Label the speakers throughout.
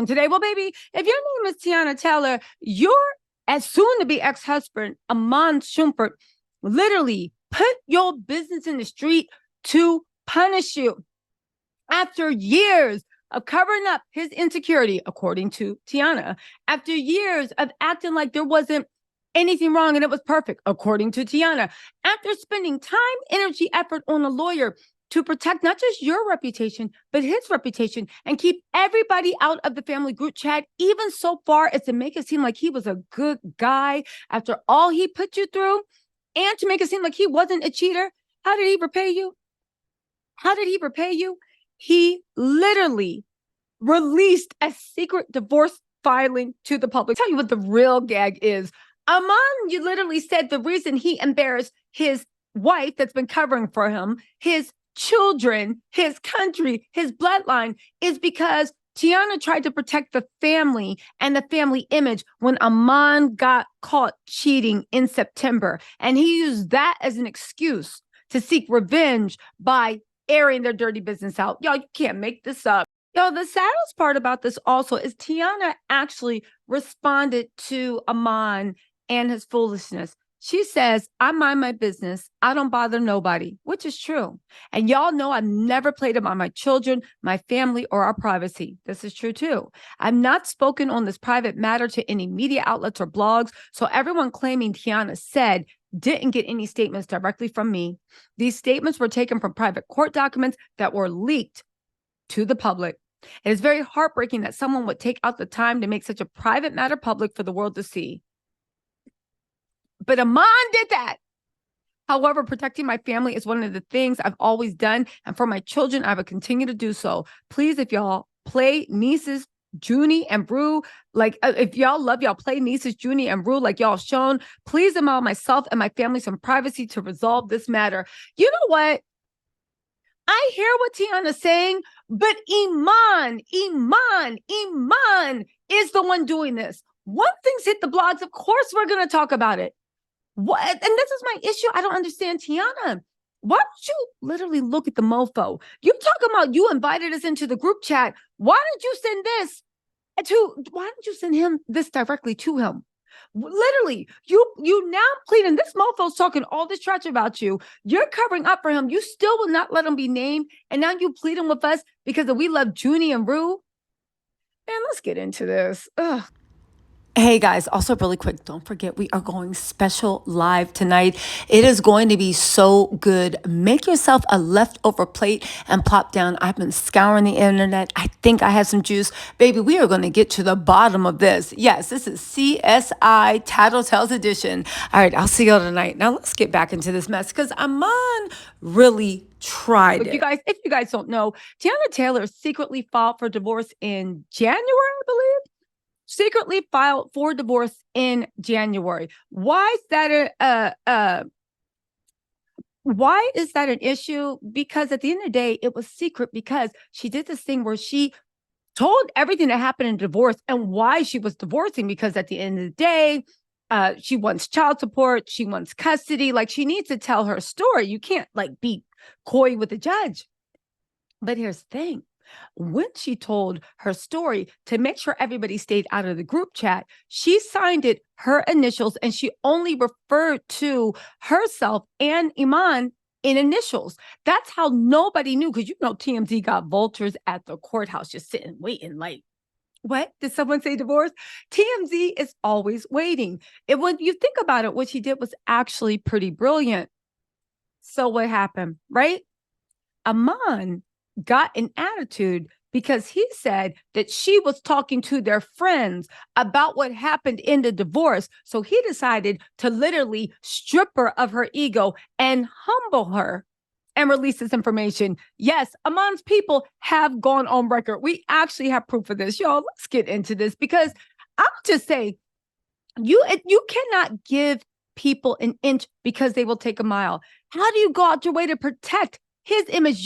Speaker 1: today. Well, baby, if your name is Teyana Taylor, your as soon to be ex-husband, Iman Shumpert, literally put your business in the street to punish you after years of covering up his insecurity, according to Teyana, after years of acting like there wasn't anything wrong and it was perfect, according to Teyana, after spending time, energy, effort on a lawyer to protect not just your reputation, but his reputation and keep everybody out of the family group chat, even so far as to make it seem like he was a good guy after all he put you through, and to make it seem like he wasn't a cheater. How did he repay you? How did he repay you? He literally released a secret divorce filing to the public. I'll tell you what the real gag is. Iman, you literally said the reason he embarrassed his wife that's been covering for him, his children, his country, his bloodline, is because Teyana tried to protect the family and the family image when Iman got caught cheating in September. And he used that as an excuse to seek revenge by airing their dirty business out. Y'all, you can't make this up. Yo, the saddest part about this also is Teyana actually responded to Iman and his foolishness. She says, I mind my business. I don't bother nobody, which is true. And y'all know I've never played about my children, my family, or our privacy. This is true too. I've not spoken on this private matter to any media outlets or blogs. So everyone claiming Teyana said didn't get any statements directly from me. These statements were taken from private court documents that were leaked to the public. It is very heartbreaking that someone would take out the time to make such a private matter public for the world to see. But Iman did that. However, protecting my family is one of the things I've always done. And for my children, I will continue to do so. Please, if y'all play nieces, Junie and Brew, like if y'all love y'all play nieces, Junie and Brew, like y'all shown, please allow myself and my family some privacy to resolve this matter. You know what? I hear what Teyana's saying, but Iman is the one doing this. When things hit the blogs, of course we're going to talk about it. What? And this is my issue. I don't understand, Teyana. Why don't you literally look at the mofo? You talking about you invited us into the group chat. Why did you send this why didn't you send him this directly to him? Literally, you now pleading. This mofo's talking all this trash about you. You're covering up for him. You still will not let him be named. And now you pleading with us because we love Junie and Rue. Man, let's get into this. Ugh. Hey guys, also really quick, don't forget we are going special live tonight. It is going to be so good. Make yourself a leftover plate and plop down. I've been scouring the internet. I think I have some juice. Baby, we are going to get to the bottom of this. Yes, this is CSI Tattletales edition. All right, I'll see y'all tonight. Now let's get back into this mess because Iman really tried it. If you guys don't know, Teyana Taylor secretly filed for divorce in January, I believe. Secretly filed for divorce in January. Why is that why is that an issue? Because at the end of the day, it was secret because she did this thing where she told everything that happened in divorce and why she was divorcing. Because at the end of the day, she wants child support, she wants custody. Like she needs to tell her story. You can't like be coy with the judge. But here's the thing. When she told her story to make sure everybody stayed out of the group chat, she signed it her initials and she only referred to herself and Iman in initials. That's how nobody knew, because you know TMZ got vultures at the courthouse just sitting waiting like, what? Did someone say divorce? TMZ is always waiting. When you think about it, what she did was actually pretty brilliant. So what happened, right? Iman got an attitude because he said that she was talking to their friends about what happened in the divorce. So he decided to literally strip her of her ego and humble her and release this information. Yes, Iman's people have gone on record. We actually have proof of this. Y'all, let's get into this because I'll just say, you cannot give people an inch because they will take a mile. How do you go out your way to protect his image,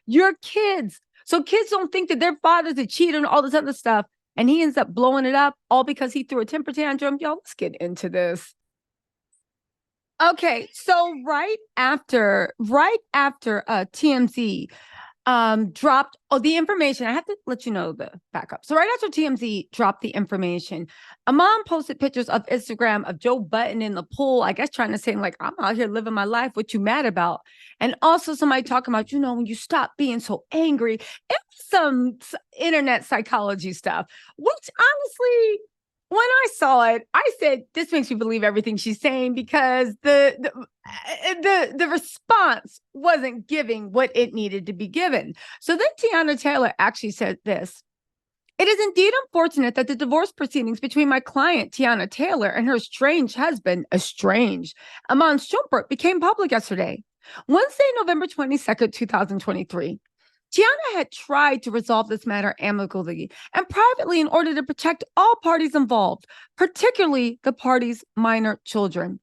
Speaker 1: your kids? So kids don't think that their father's a cheater and all this other stuff. And he ends up blowing it up all because he threw a temper tantrum. Y'all, let's get into this. Okay, so right after TMZ dropped the information. I have to let you know the backup. So right after TMZ dropped the information, Iman posted pictures of Instagram of Joe Button in the pool, I guess trying to say like, I'm out here living my life. What you mad about? And also somebody talking about, when you stop being so angry. It was some internet psychology stuff, which honestly, when I saw it, I said, this makes me believe everything she's saying, because the response wasn't giving what it needed to be given. So then Teyana Taylor actually said this: "It is indeed unfortunate that the divorce proceedings between my client, Teyana Taylor, and her estranged husband, Iman Shumpert, became public yesterday, Wednesday, November 22nd, 2023. Teyana had tried to resolve this matter amicably and privately in order to protect all parties involved, particularly the parties' minor children.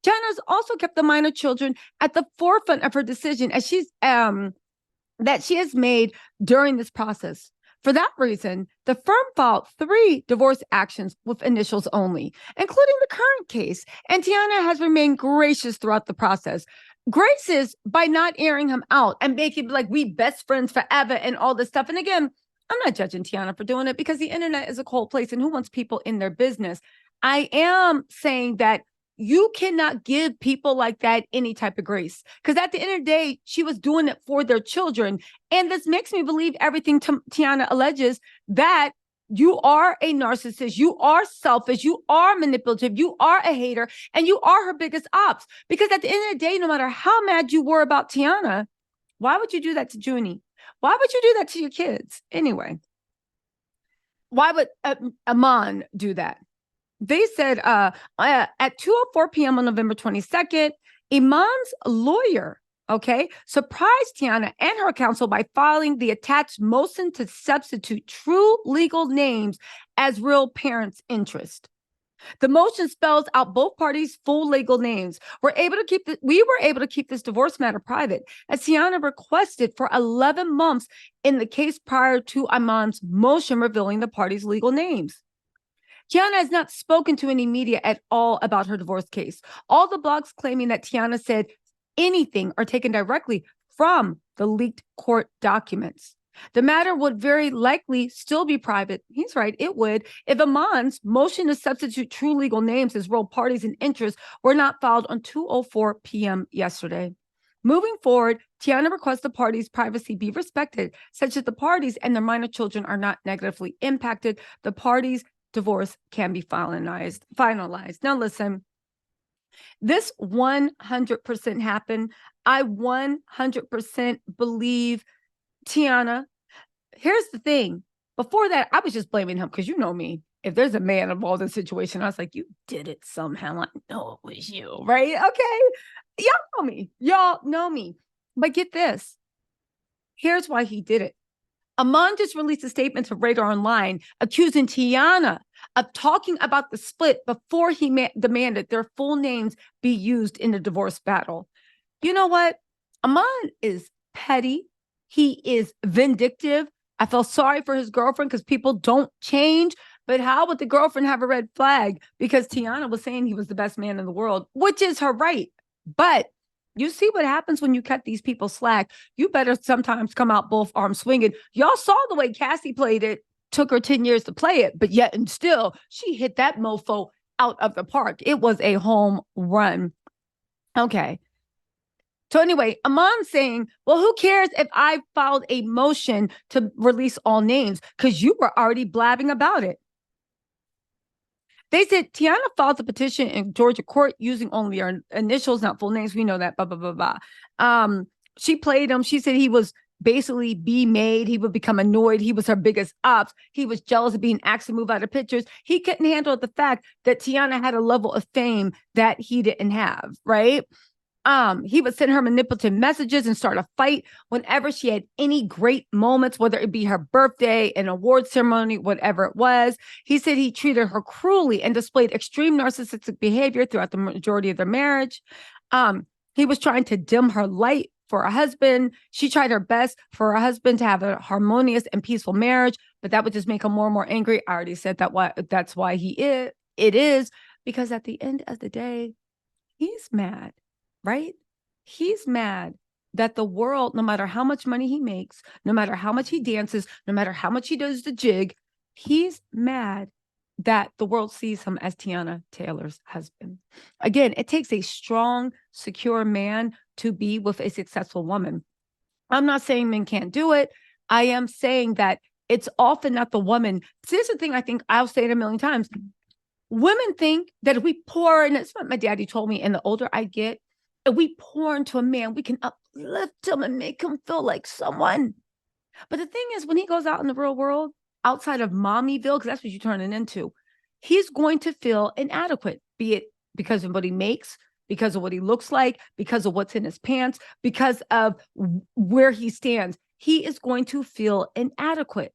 Speaker 1: Teyana has also kept the minor children at the forefront of her decision that she has made during this process. For that reason, the firm filed 3 divorce actions with initials only, including the current case, and Teyana has remained gracious throughout the process. Gracious by not airing him out and making like we best friends forever and all this stuff. And again, I'm not judging Teyana for doing it, because the internet is a cold place and who wants people in their business? I am saying that you cannot give people like that any type of grace, because at the end of the day, she was doing it for their children. And this makes me believe everything Teyana alleges, that you are a narcissist, you are selfish, you are manipulative, you are a hater, and you are her biggest ops. Because at the end of the day, no matter how mad you were about Teyana, why would you do that to Junie? Why would you do that to your kids? Anyway, why would Iman do that? They said at 2:04 p.m. on November 22nd, Iman's lawyer, surprised Teyana and her counsel by filing the attached motion to substitute true legal names as real parents' interest. The motion spells out both parties' full legal names. We were able to keep this divorce matter private, as Teyana requested for 11 months in the case prior to Iman's motion revealing the parties' legal names. Teyana has not spoken to any media at all about her divorce case. All the blogs claiming that Teyana said anything are taken directly from the leaked court documents. The matter would very likely still be private. He's right, it would, if Iman's motion to substitute true legal names as real parties in interest were not filed on 2:04 p.m. yesterday. Moving forward, Teyana requests the parties' privacy be respected, such that the parties and their minor children are not negatively impacted. The parties' divorce can be finalized. Now, listen, this 100% happened. I 100% believe Teyana. Here's the thing. Before that, I was just blaming him, because you know me. If there's a man involved in the situation, I was like, you did it somehow. I know it was you, right? Okay. Y'all know me. But get this. Here's why he did it. Iman just released a statement to Radar Online accusing Teyana of talking about the split before he demanded their full names be used in the divorce battle. You know what? Iman is petty. He is vindictive. I felt sorry for his girlfriend, because people don't change. But how would the girlfriend have a red flag? Because Teyana was saying he was the best man in the world, which is her right. But you see what happens when you cut these people slack. You better sometimes come out both arms swinging. Y'all saw the way Cassie played it. Took her 10 years to play it, but yet and still, she hit that mofo out of the park. It was a home run. Okay. So anyway, Iman saying, well, who cares if I filed a motion to release all names, because you were already blabbing about it. They said Teyana filed the petition in Georgia court using only her initials, not full names. We know that, blah, blah, blah, blah. She played him. She said he was basically made. He would become annoyed. He was her biggest ops. He was jealous of being asked to move out of pictures. He couldn't handle the fact that Teyana had a level of fame that he didn't have, right? He would send her manipulative messages and start a fight whenever she had any great moments, whether it be her birthday, an award ceremony, whatever it was. He said he treated her cruelly and displayed extreme narcissistic behavior throughout the majority of their marriage. He was trying to dim her light for her husband. She tried her best for her husband to have a harmonious and peaceful marriage, but that would just make him more and more angry. I already said that's why it is, because at the end of the day, he's mad. Right? He's mad. that the world, no matter how much money he makes, no matter how much he dances, no matter how much he does the jig, he's mad that the world sees him as Teyana Taylor's husband. Again, it takes a strong, secure man to be with a successful woman. I'm not saying men can't do it. I am saying that it's often not the woman. Here's the thing, I think I'll say it a million times. Women think that if we pour, and it's what my daddy told me, and the older I get, if we pour into a man, we can uplift him and make him feel like someone. But the thing is, when he goes out in the real world, outside of mommyville, because that's what you're turning into, he's going to feel inadequate, be it because of what he makes, because of what he looks like, because of what's in his pants, because of where he stands. He is going to feel inadequate.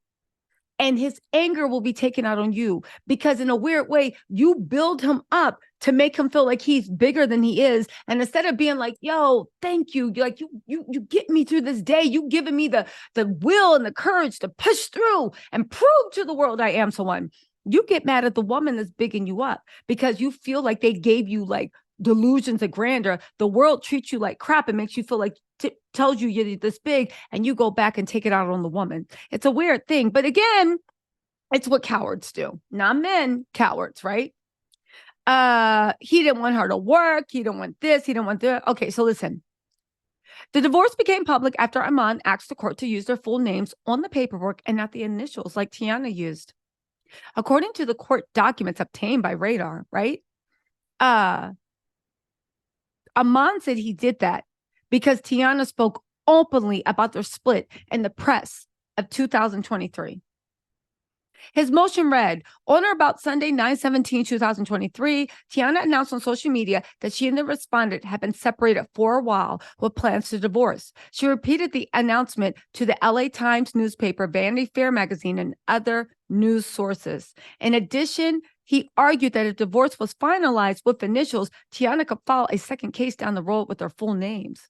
Speaker 1: And his anger will be taken out on you because in a weird way, you build him up to make him feel like he's bigger than he is. And instead of being like, yo, thank you. Like you get me through this day. You giving me the will and the courage to push through and prove to the world I am someone. You get mad at the woman that's bigging you up because you feel like they gave you like delusions of grandeur. The world treats you like crap and makes you feel like tells you you're this big, and you go back and take it out on the woman. It's a weird thing. But again, it's what cowards do. Not men, cowards, right? He didn't want her to work. He didn't want this. He didn't want that. Okay, so listen. The divorce became public after Iman asked the court to use their full names on the paperwork and not the initials like Teyana used. According to the court documents obtained by Radar, right? Iman said he did that because Teyana spoke openly about their split in the press of 2023. His motion read, on or about Sunday, 9/17/2023, Teyana announced on social media that she and the respondent had been separated for a while with plans to divorce. She repeated the announcement to the LA Times newspaper, Vanity Fair magazine, and other news sources. In addition, he argued that if divorce was finalized with initials, Teyana could file a second case down the road with their full names.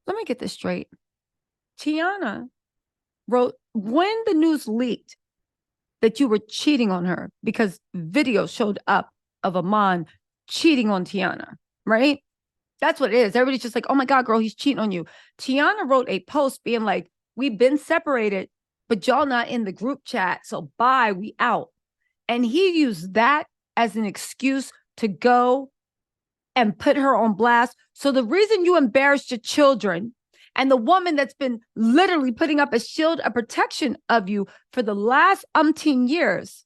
Speaker 1: Let me get this straight. Teyana wrote, when the news leaked that you were cheating on her because videos showed up of Iman cheating on Teyana, right? That's what it is. Everybody's just like, oh my God, girl, he's cheating on you. Teyana wrote a post being like, we've been separated, but y'all not in the group chat. So bye, we out. And he used that as an excuse to go and put her on blast. So the reason you embarrassed your children and the woman that's been literally putting up a shield of protection of you for the last umpteen years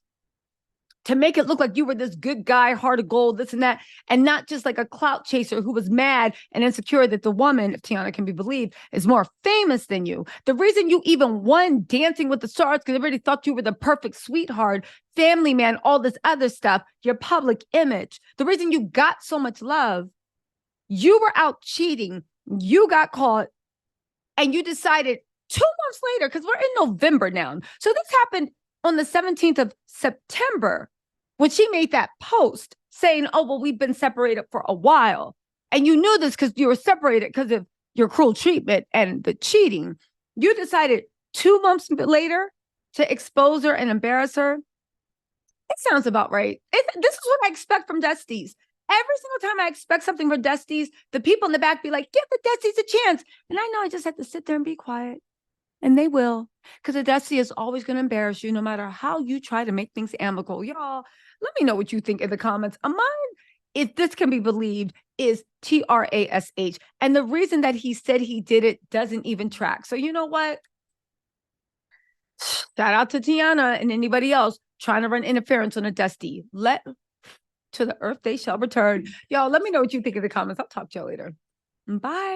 Speaker 1: to make it look like you were this good guy, heart of gold, this and that, and not just like a clout chaser who was mad and insecure that the woman, if Teyana can be believed, is more famous than you. The reason you even won Dancing with the Stars, because everybody thought you were the perfect sweetheart, family man, all this other stuff, your public image. The reason you got so much love, you were out cheating, you got caught, and you decided 2 months later, because we're in November now. So this happened on the 17th of September when she made that post saying, oh, well, we've been separated for a while. And you knew this because you were separated because of your cruel treatment and the cheating. You decided 2 months later to expose her and embarrass her. It sounds about right. This is what I expect from Dusties. Every single time I expect something from Dusties, the people in the back be like, give the Dusties a chance. And I know I just have to sit there and be quiet. And they will, because a Dusty is always going to embarrass you no matter how you try to make things amicable. Y'all, let me know what you think in the comments. Iman, if this can be believed, is TRASH. And the reason that he said he did it doesn't even track. So you know what? Shout out to Teyana and anybody else trying to run interference on a Dusty. Let to the earth they shall return. Y'all, let me know what you think in the comments. I'll talk to y'all later. Bye.